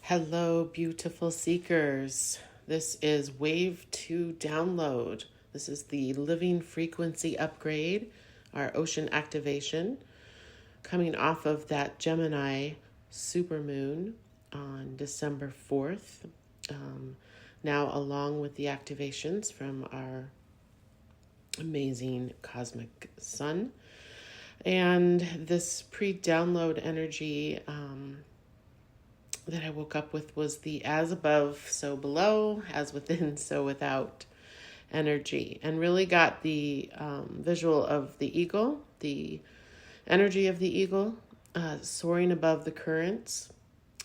Hello, beautiful seekers. This is Wave 2 download. This is the living frequency upgrade, our ocean activation, coming off of that Gemini Super Moon on December 4th. Now, along with the activations from our amazing cosmic sun. And this pre-download energy that I woke up with was the as above, so below, as within, so without energy. And really got the visual of the eagle, the energy of the eagle, soaring above the currents.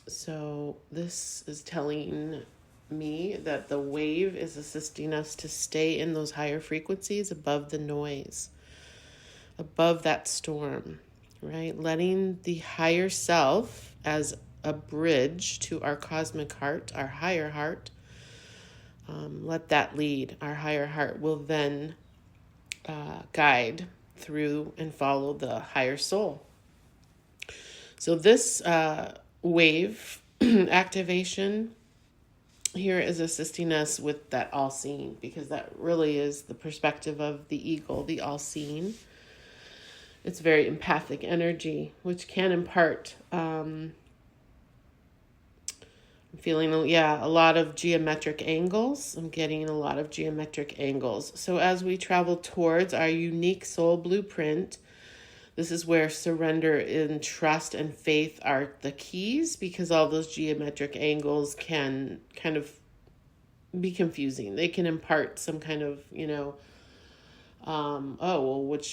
So this is telling me that the wave is assisting us to stay in those higher frequencies above the noise, above that storm, right? Letting the higher self as a bridge to our cosmic heart, our higher heart. Let that lead. Our higher heart will then guide through and follow the higher soul. So this wave activation here is assisting us with that all-seeing, because that really is the perspective of the eagle, the all-seeing. It's very empathic energy, which can impart I'm feeling, a lot of geometric angles. I'm getting a lot of geometric angles. So as we travel towards our unique soul blueprint, this is where surrender and trust and faith are the keys, because all those geometric angles can kind of be confusing. They can impart some kind of,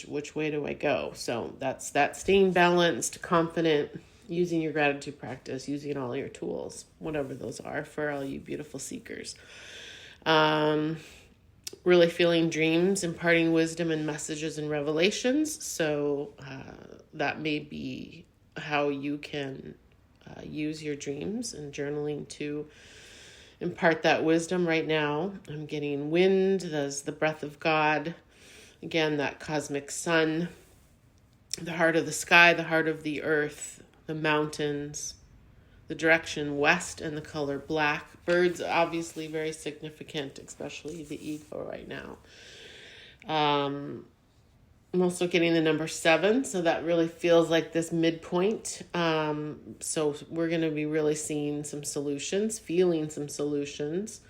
which way do I go? So that's that staying balanced, confident, using your gratitude practice, using all your tools, whatever those are for all you beautiful seekers. Really feeling dreams, imparting wisdom and messages and revelations. So that may be how you can use your dreams and journaling to impart that wisdom. Right now, I'm getting wind, that's the breath of God. Again, that cosmic sun, the heart of the sky, the heart of the earth, the mountains, the direction west, and the color black. Birds, obviously very significant, especially the eagle right now. I'm also getting the number 7, so that really feels like this midpoint. So we're going to be really seeing some solutions, feeling some solutions,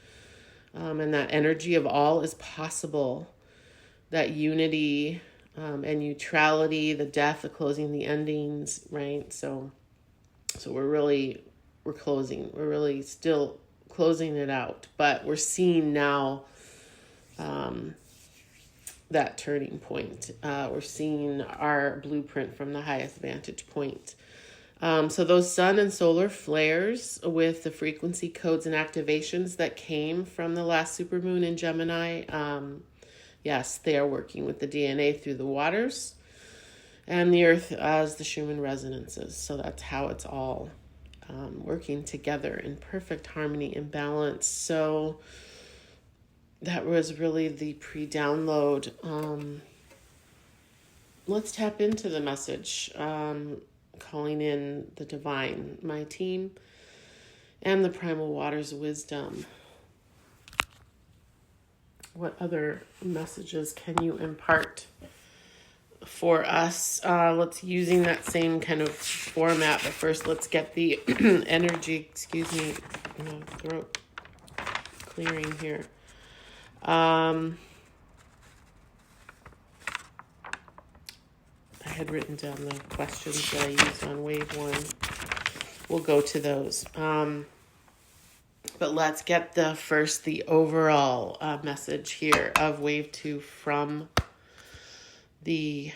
and that energy of all is possible, that unity and neutrality, the death, the closing, the endings, right? So we're closing. We're really still closing it out, but we're seeing now that turning point. We're seeing our blueprint from the highest vantage point. So those sun and solar flares with the frequency codes and activations that came from the last supermoon in Gemini, yes, they are working with the DNA through the waters and the earth as the Schumann resonances. So that's how it's all working together in perfect harmony and balance. So that was really the pre-download. Let's tap into the message, calling in the divine, my team, and the Primal Waters wisdom. What other messages can you impart for us? Let's using that same kind of format, but first let's get the energy, throat clearing here. I had written down the questions that I used on wave 1. We'll go to those. But let's get the overall message here of wave 2 from the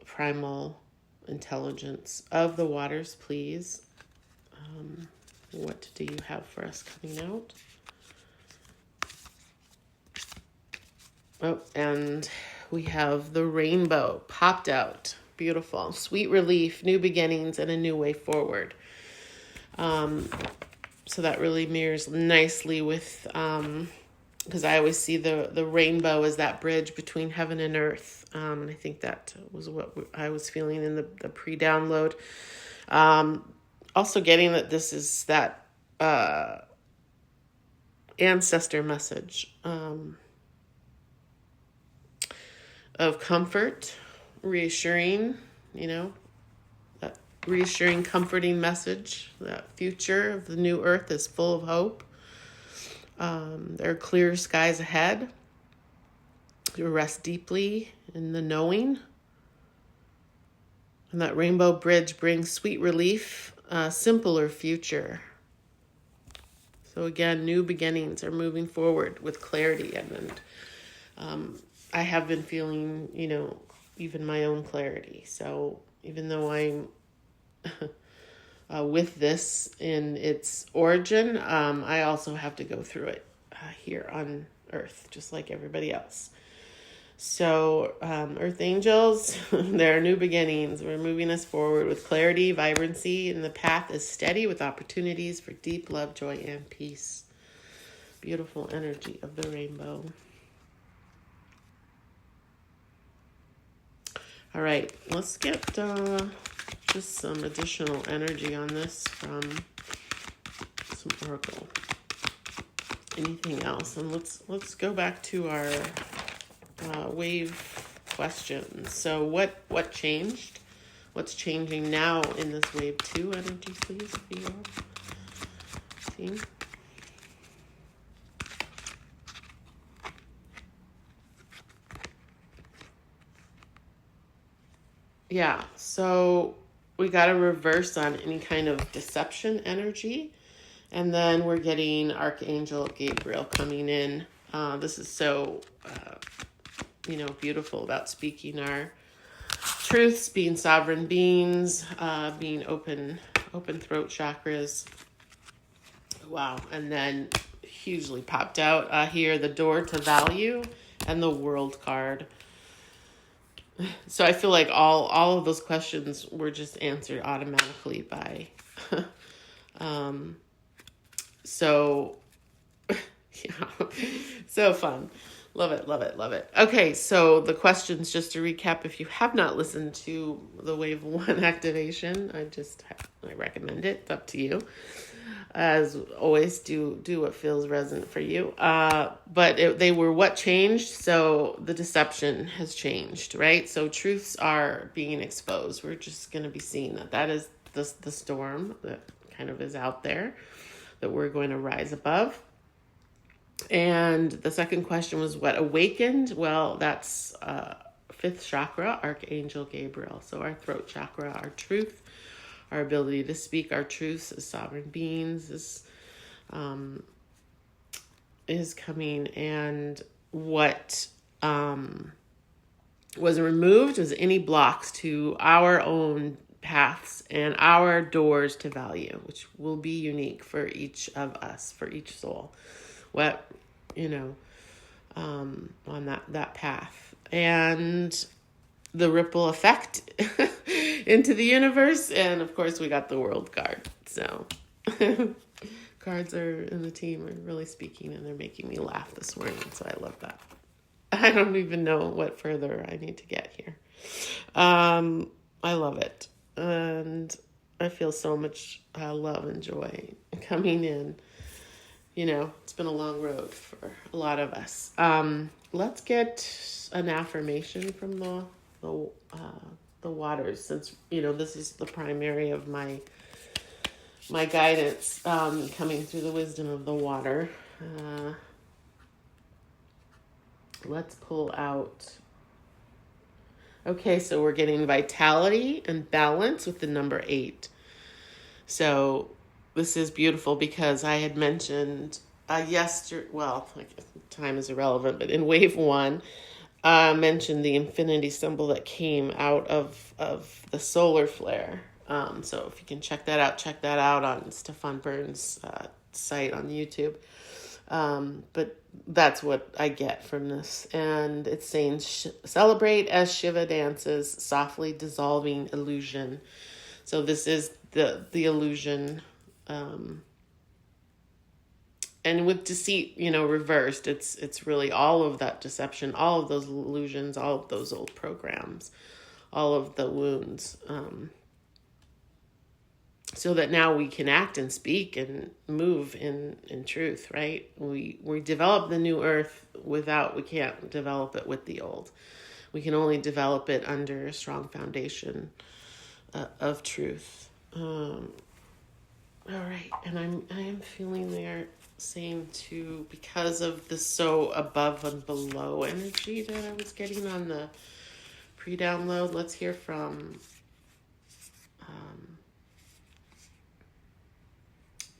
primal intelligence of the waters, please. What do you have for us coming out? Oh, and we have the rainbow popped out. Beautiful. Sweet relief, new beginnings, and a new way forward. So that really mirrors nicely with, because I always see the rainbow as that bridge between heaven and earth. And I think that was what I was feeling in the pre-download. Also getting that this is that ancestor message of comfort, reassuring, that reassuring, comforting message. That future of the new earth is full of hope. There are clear skies ahead. You rest deeply in the knowing. And that rainbow bridge brings sweet relief, a simpler future. So again, new beginnings are moving forward with clarity. And I have been feeling, even my own clarity. So even though I'm with this in its origin, I also have to go through it here on Earth, just like everybody else. So Earth Angels, there are new beginnings. We're moving us forward with clarity, vibrancy, and the path is steady with opportunities for deep love, joy, and peace. Beautiful energy of the rainbow. All right, let's get just some additional energy on this from some oracle. Anything else? And let's go back to our wave questions. So what changed? What's changing now in this wave 2 energy, please, if you will. See? Yeah, so we got a reverse on any kind of deception energy. And then we're getting Archangel Gabriel coming in. This is so, beautiful about speaking our truths, being sovereign beings, being open throat chakras. Wow. And then hugely popped out here, the door to value and the world card. So I feel like all of those questions were just answered automatically by, so, yeah, so fun. Love it, love it, love it. Okay, so the questions, just to recap, if you have not listened to the Wave 1 activation, I recommend it. It's up to you. As always, do what feels resonant for you. But they were what changed, so the deception has changed, right? So truths are being exposed. We're just going to be seeing that is the storm that kind of is out there that we're going to rise above. And the second question was what awakened? Well, that's 5th chakra, Archangel Gabriel. So our throat chakra, our truth, our ability to speak our truths as sovereign beings is coming. And what was removed was any blocks to our own paths and our doors to value, which will be unique for each of us, for each soul. What, on that path. And the ripple effect into the universe. And of course we got the world card. So cards in the team are really speaking, and they're making me laugh this morning. So I love that. I don't even know what further I need to get here. I love it. And I feel so much love and joy coming in. It's been a long road for a lot of us. Let's get an affirmation from the waters, since this is the primary of my guidance, coming through the wisdom of the water. Let's pull out. Okay, so we're getting vitality and balance with the number 8. So this is beautiful because I had mentioned yesterday, time is irrelevant, but in wave 1, I mentioned the infinity symbol that came out of the solar flare. So if you can check that out on Stephan Burns' site on YouTube. But that's what I get from this. And it's saying, celebrate as Shiva dances, softly dissolving illusion. So this is the illusion. And with deceit, reversed, it's really all of that deception, all of those illusions, all of those old programs, all of the wounds. so that now we can act and speak and move in truth, right? We develop the new earth we can't develop it with the old. We can only develop it under a strong foundation of truth. All right, and I am feeling they're saying too, because of the so above and below energy that I was getting on the pre-download. Let's hear from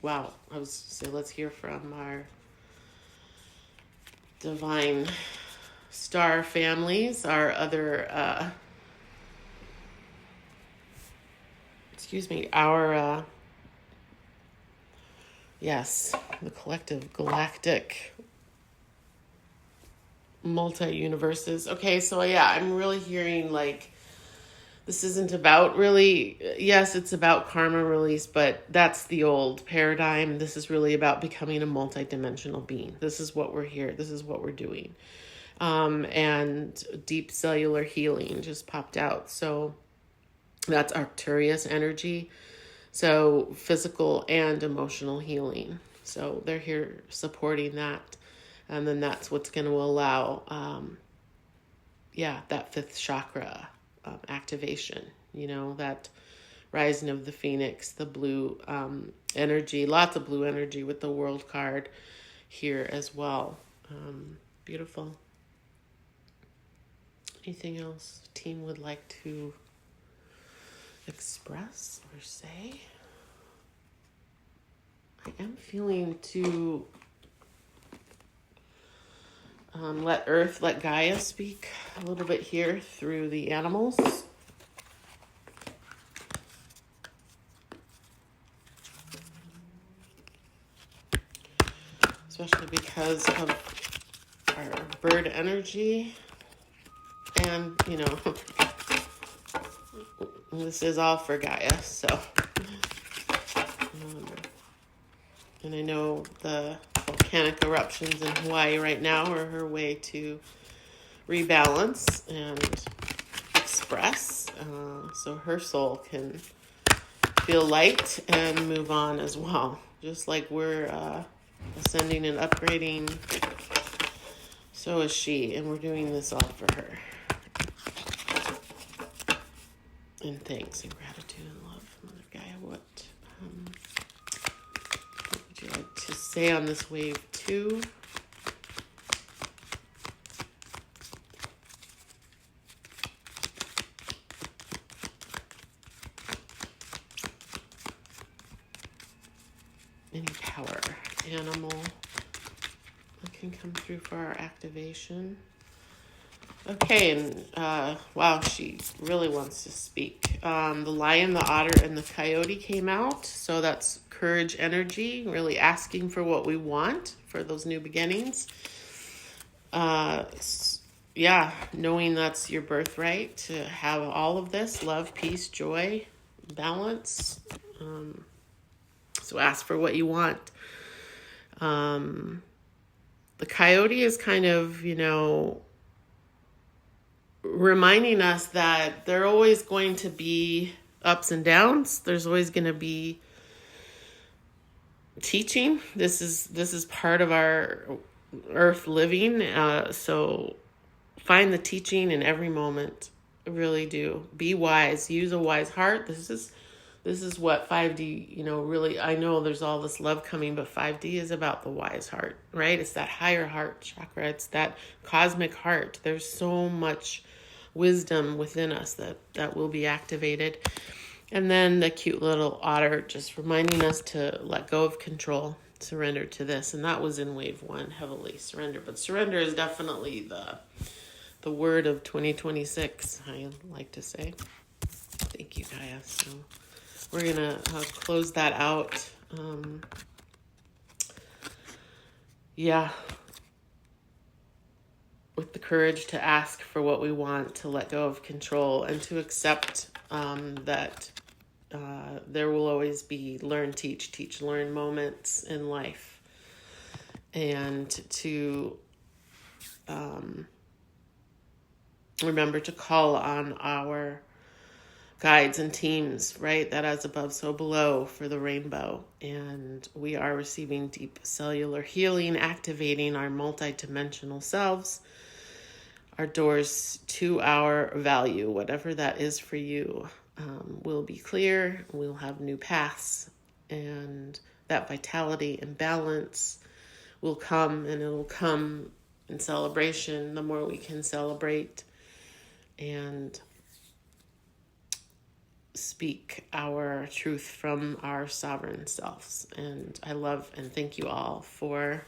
let's hear from our divine star families, our other our yes, the collective galactic multi-universes. Okay, so yeah, I'm really hearing like this isn't about really, yes, it's about karma release, but that's the old paradigm. This is really about becoming a multi-dimensional being. This is what we're here. This is what we're doing. And deep cellular healing just popped out. So that's Arcturus energy. So physical and emotional healing. So they're here supporting that. And then that's what's going to allow, that fifth chakra activation, that rising of the phoenix, the blue energy, lots of blue energy with the world card here as well. Beautiful. Anything else the team would like to express or say? I am feeling to let Gaia speak a little bit here through the animals. Especially because of our bird energy. And, this is all for Gaia, so. And I know the volcanic eruptions in Hawaii right now are her way to rebalance and express, so her soul can feel light and move on as well. Just like we're ascending and upgrading, so is she, and we're doing this all for her. And thanks and gratitude and love, Mother Gaia. What would you like to say on this wave 2? Any power animal that can come through for our activation? Okay, and wow, she really wants to speak. The lion, the otter, and the coyote came out. So that's courage energy, really asking for what we want for those new beginnings. Knowing that's your birthright to have all of this, love, peace, joy, balance. So ask for what you want. The coyote is kind of, reminding us that there are always going to be ups and downs. There's always going to be teaching. This is part of our earth living. So find the teaching in every moment. Really do. Be wise. Use a wise heart. This is what 5D, really, I know there's all this love coming, but 5D is about the wise heart, right? It's that higher heart chakra. It's that cosmic heart. There's so much wisdom within us that will be activated. And then the cute little otter just reminding us to let go of control, surrender to this. And that was in wave 1, heavily surrender. But surrender is definitely the word of 2026, I like to say. Thank you, Gaia. So we're going to close that out. With the courage to ask for what we want, to let go of control, and to accept that there will always be learn, teach, learn moments in life. And to remember to call on our guides and teams, right? That as above, so below for the rainbow. And we are receiving deep cellular healing, activating our multidimensional selves, our doors to our value, whatever that is for you, will be clear. We'll have new paths, and that vitality and balance will come, and it'll come in celebration. The more we can celebrate and speak our truth from our sovereign selves. And I love and thank you all for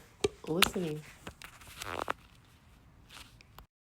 listening.